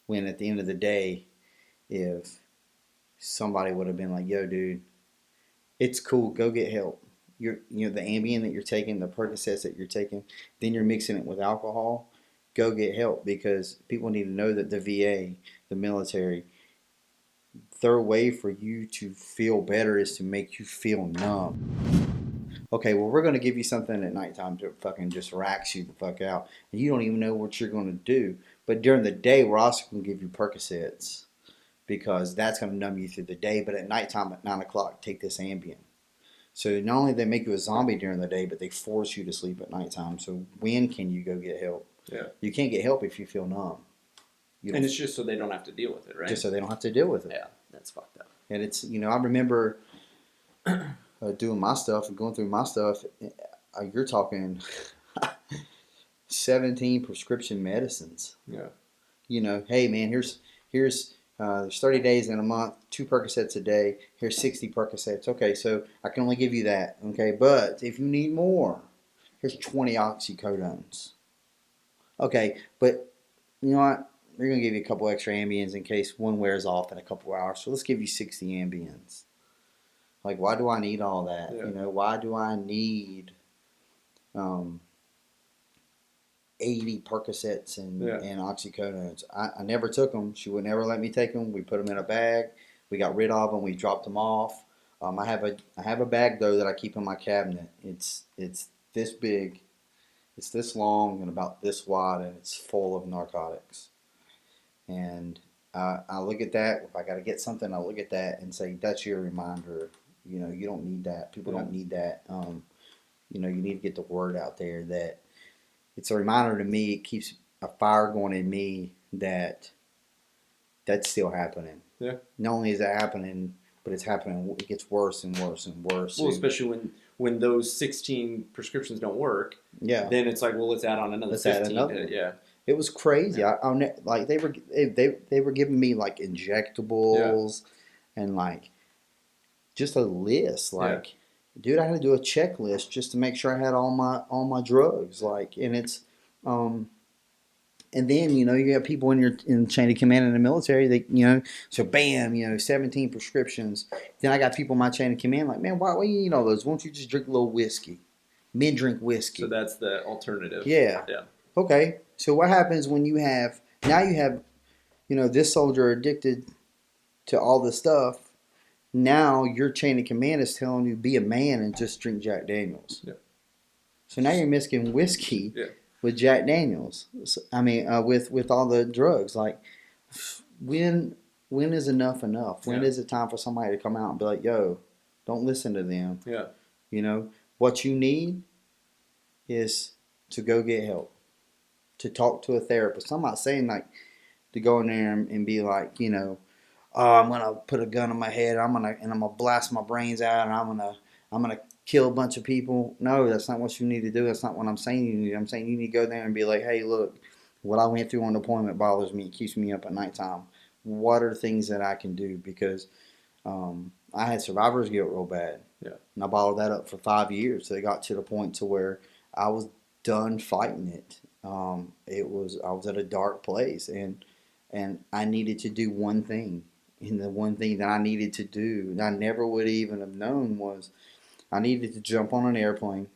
When at the end of the day, if somebody would have been like, yo, dude, it's cool, go get help. The Ambien that you're taking, the Percocets that you're taking, then you're mixing it with alcohol, go get help, because people need to know that the VA, the military, their way for you to feel better is to make you feel numb. Okay, well, we're going to give you something at nighttime to fucking just racks you the fuck out, and you don't even know what you're going to do. But during the day, we're also going to give you Percocets, because that's going to numb you through the day. But at nighttime at 9 o'clock, take this Ambien. So not only they make you a zombie during the day, but they force you to sleep at nighttime. So when can you go get help? Yeah. You can't get help if you feel numb. And it's just so they don't have to deal with it, right? Just so they don't have to deal with it. Yeah, that's fucked up. And it's, I remember doing my stuff and going through my stuff. You're talking 17 prescription medicines. Yeah. Hey man, here's there's 30 days in a month, 2 Percocets a day. Here's 60 Percocets. Okay, so I can only give you that. Okay, but if you need more, here's 20 oxycodones. Okay, but you know what? We're going to give you a couple extra Ambiens in case one wears off in a couple hours. So let's give you 60 Ambiens. Like, why do I need all that? Yeah. Why do I need 80 Percocets and oxycodones? I never took them. She would never let me take them. We put them in a bag. We got rid of them. We dropped them off. I have a bag though that I keep in my cabinet. It's this big. It's this long and about this wide, and it's full of narcotics. And I look at that. If I got to get something, I look at that and say, that's your reminder. You don't need that. People don't need that. You need to get the word out there that it's a reminder to me. It keeps a fire going in me that that's still happening. Yeah. Not only is that happening, but it's happening. It gets worse and worse and worse. Well, especially when those 16 prescriptions don't work. Yeah. Then it's like, well, let's add on another 15. Add another. Yeah. It was crazy. Yeah. Like they were giving me like injectables and like just a list. Like, dude, I had to do a checklist just to make sure I had all my drugs. Like, and it's and then you have people in the chain of command in the military. They so bam, 17 prescriptions. Then I got people in my chain of command like, man, why you need all those? Why don't you just drink a little whiskey? Men drink whiskey. So that's the alternative. Yeah. Yeah. Okay, so what happens when you have this soldier addicted to all this stuff? Now your chain of command is telling you be a man and just drink Jack Daniels. Yeah. So now you're mixing whiskey with Jack Daniels. With all the drugs. Like, when is enough? When is it time for somebody to come out and be like, yo, don't listen to them? Yeah. What you need is to go get help. To talk to a therapist. I'm not saying like to go in there and be like, oh, I'm gonna put a gun on my head. I'm gonna blast my brains out, and I'm gonna kill a bunch of people. No, that's not what you need to do. That's not what I'm saying you need. I'm saying you need to go there and be like, hey, look, what I went through on deployment bothers me. It keeps me up at nighttime. What are things that I can do? Because I had survivor's guilt real bad. Yeah. And I bottled that up for 5 years. So it got to the point to where I was done fighting it. I was at a dark place, and I needed to do one thing. And the one thing that I needed to do, and I never would even have known, was I needed to jump on an airplane.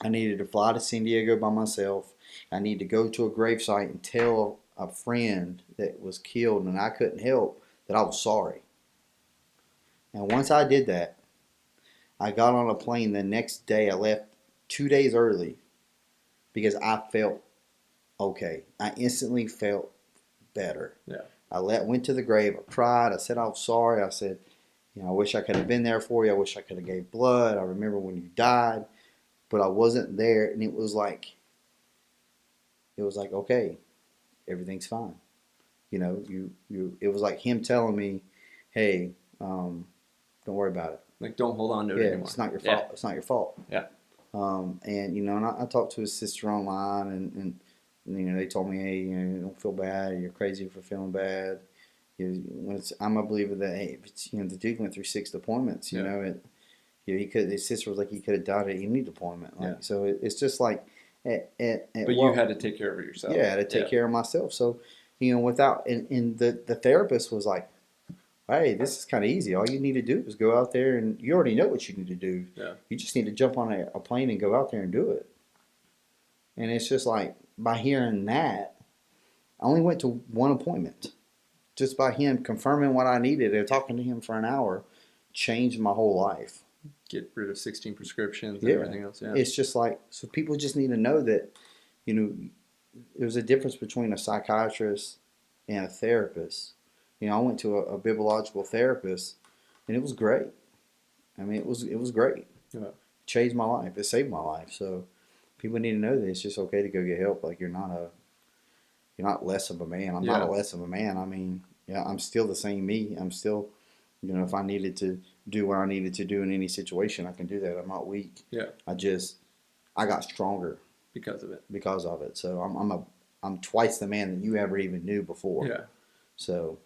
I needed to fly to San Diego by myself. I needed to go to a gravesite and tell a friend that was killed and I couldn't help that I was sorry. And once I did that, I got on a plane the next day. I left 2 days early because I felt okay. I instantly felt better. Yeah. I went to the grave. I cried. I said I was sorry. I said, I wish I could have been there for you. I wish I could have gave blood. I remember when you died, but I wasn't there. And it was like, okay, everything's fine. It was like him telling me, hey, don't worry about it. Like, don't hold on to it anymore. It's not your fault. It's not your fault. Yeah. And I talked to his sister online, and they told me, hey, don't feel bad. You're crazy for feeling bad. I'm a believer that, hey, the dude went through 6 deployments. His sister was like, he could have died at any deployment. So it's just like, but you had to take care of it yourself. Yeah, I had to take care of myself. So without, and the therapist was like, hey, this is kind of easy. All you need to do is go out there, and you already know what you need to do. Yeah. You just need to jump on a plane and go out there and do it. And it's just like, by hearing that, I only went to one appointment. Just by him confirming what I needed and talking to him for an hour changed my whole life. Get rid of 16 prescriptions and Yeah. everything else. Yeah. It's just like, so people just need to know that, there's a difference between a psychiatrist and a therapist. I went to a bibliological therapist, and it was great. I mean, it was great. Yeah. It changed my life. It saved my life. So people need to know that it's just okay to go get help. Like, you're not less of a man. I'm not Yeah. a less of a man. I mean, yeah, I'm still the same me. I'm still, if I needed to do what I needed to do in any situation, I can do that. I'm not weak. Yeah. I got stronger Because of it. because of it. So I'm twice the man that you ever even knew before. Yeah. So